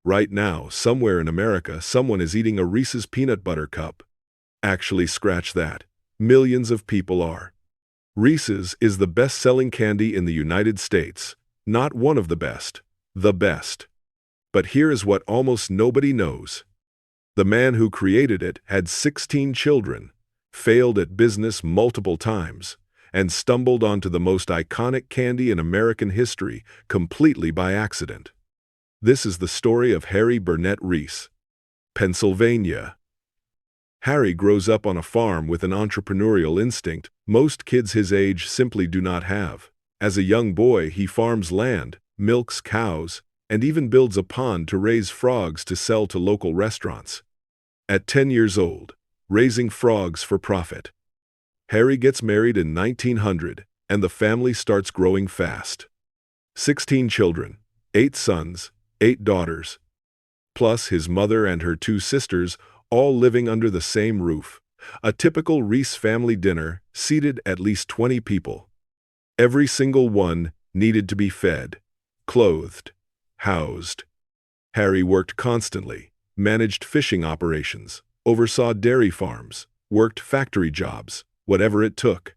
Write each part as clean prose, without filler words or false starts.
Right now, somewhere in America, someone is eating a Reese's peanut butter cup. Actually, scratch that. Millions of people are. Reese's is the best-selling candy in the United States. Not one of the best. The best. But here is what almost nobody knows. The man who created it had 16 children, failed at business multiple times, and stumbled onto the most iconic candy in American history completely by accident. This is the story of Harry Burnett Reese, Pennsylvania. Harry grows up on a farm with an entrepreneurial instinct most kids his age simply do not have. As a young boy, he farms land, milks cows, and even builds a pond to raise frogs to sell to local restaurants. At 10 years old, raising frogs for profit. Harry gets married in 1900, and the family starts growing fast. 16 children, 8 sons, 8 daughters, plus his mother and her 2 sisters, all living under the same roof. A typical Reese family dinner seated at least 20 people. Every single one needed to be fed, clothed, housed. Harry worked constantly, managed fishing operations, oversaw dairy farms, worked factory jobs, whatever it took.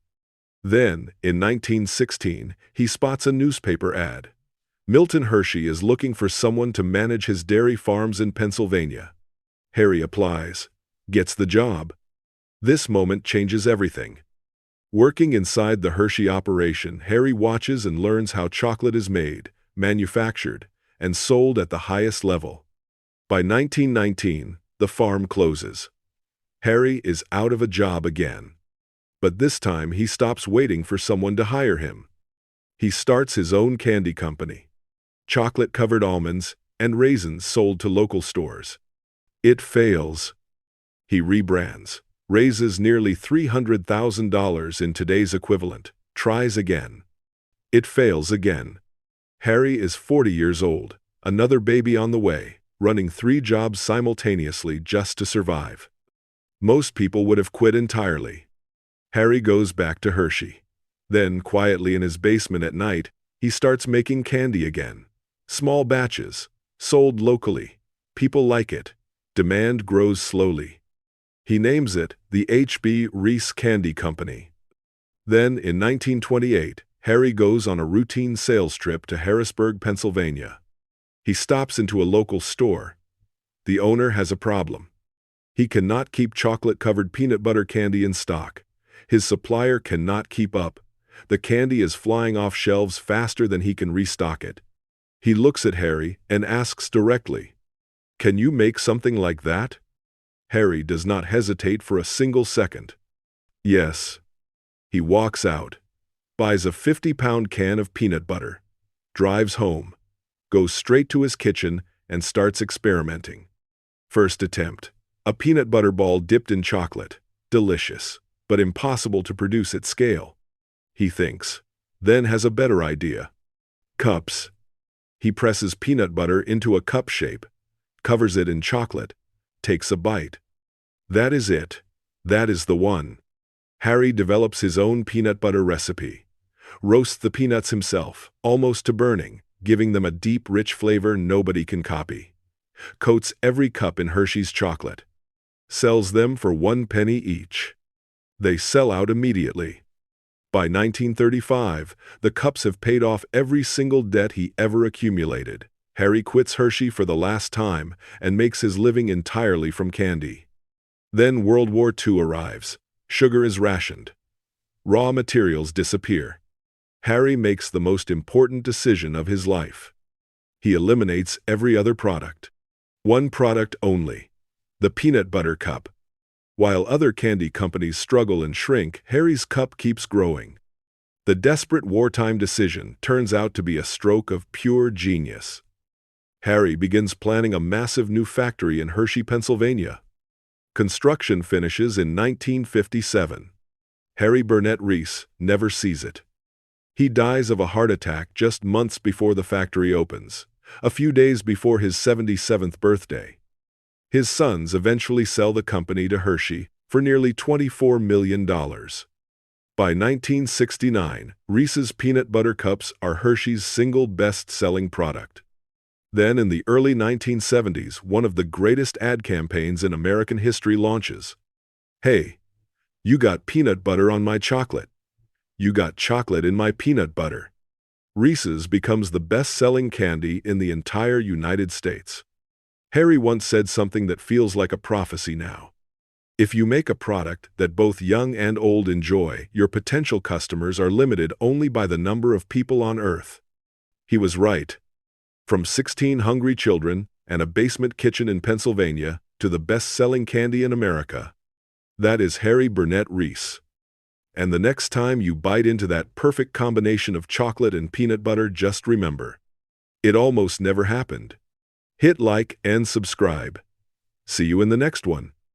Then, in 1916, he spots a newspaper ad. Milton Hershey is looking for someone to manage his dairy farms in Pennsylvania. Harry applies, gets the job. This moment changes everything. Working inside the Hershey operation, Harry watches and learns how chocolate is made, manufactured, and sold at the highest level. By 1919, the farm closes. Harry is out of a job again. But this time he stops waiting for someone to hire him. He starts his own candy company. Chocolate-covered almonds and raisins sold to local stores. It fails. He rebrands, raises nearly $300,000 in today's equivalent, tries again. It fails again. Harry is 40 years old, another baby on the way, running 3 jobs simultaneously just to survive. Most people would have quit entirely. Harry goes back to Hershey. Then, quietly in his basement at night, he starts making candy again. Small batches, sold locally. People like it. Demand grows slowly. He names it the H.B. Reese Candy Company. Then, in 1928, Harry goes on a routine sales trip to Harrisburg, Pennsylvania. He stops into a local store. The owner has a problem. He cannot keep chocolate-covered peanut butter candy in stock. His supplier cannot keep up. The candy is flying off shelves faster than he can restock it. He looks at Harry and asks directly, "Can you make something like that?" Harry does not hesitate for a single second. Yes. He walks out, buys a 50-pound can of peanut butter, drives home, goes straight to his kitchen, and starts experimenting. First attempt, a peanut butter ball dipped in chocolate. Delicious, but impossible to produce at scale. He thinks, then has a better idea. Cups. He presses peanut butter into a cup shape, covers it in chocolate, takes a bite. That is it. That is the one. Harry develops his own peanut butter recipe. Roasts the peanuts himself, almost to burning, giving them a deep, rich flavor nobody can copy. Coats every cup in Hershey's chocolate. Sells them for 1 penny each. They sell out immediately. By 1935, the cups have paid off every single debt he ever accumulated. Harry quits Hershey for the last time and makes his living entirely from candy. Then World War II arrives. Sugar is rationed. Raw materials disappear. Harry makes the most important decision of his life. He eliminates every other product. One product only, the peanut butter cup. While other candy companies struggle and shrink, Harry's cup keeps growing. The desperate wartime decision turns out to be a stroke of pure genius. Harry begins planning a massive new factory in Hershey, Pennsylvania. Construction finishes in 1957. Harry Burnett Reese never sees it. He dies of a heart attack just months before the factory opens, a few days before his 77th birthday. His sons eventually sell the company to Hershey for nearly $24 million. By 1969, Reese's peanut butter cups are Hershey's single best-selling product. Then in the early 1970s, one of the greatest ad campaigns in American history launches. Hey, you got peanut butter on my chocolate. You got chocolate in my peanut butter. Reese's becomes the best-selling candy in the entire United States. Harry once said something that feels like a prophecy now. If you make a product that both young and old enjoy, your potential customers are limited only by the number of people on Earth. He was right. From 16 hungry children and a basement kitchen in Pennsylvania to the best-selling candy in America. That is Harry Burnett Reese. And the next time you bite into that perfect combination of chocolate and peanut butter, just remember, it almost never happened. Hit like and subscribe. See you in the next one.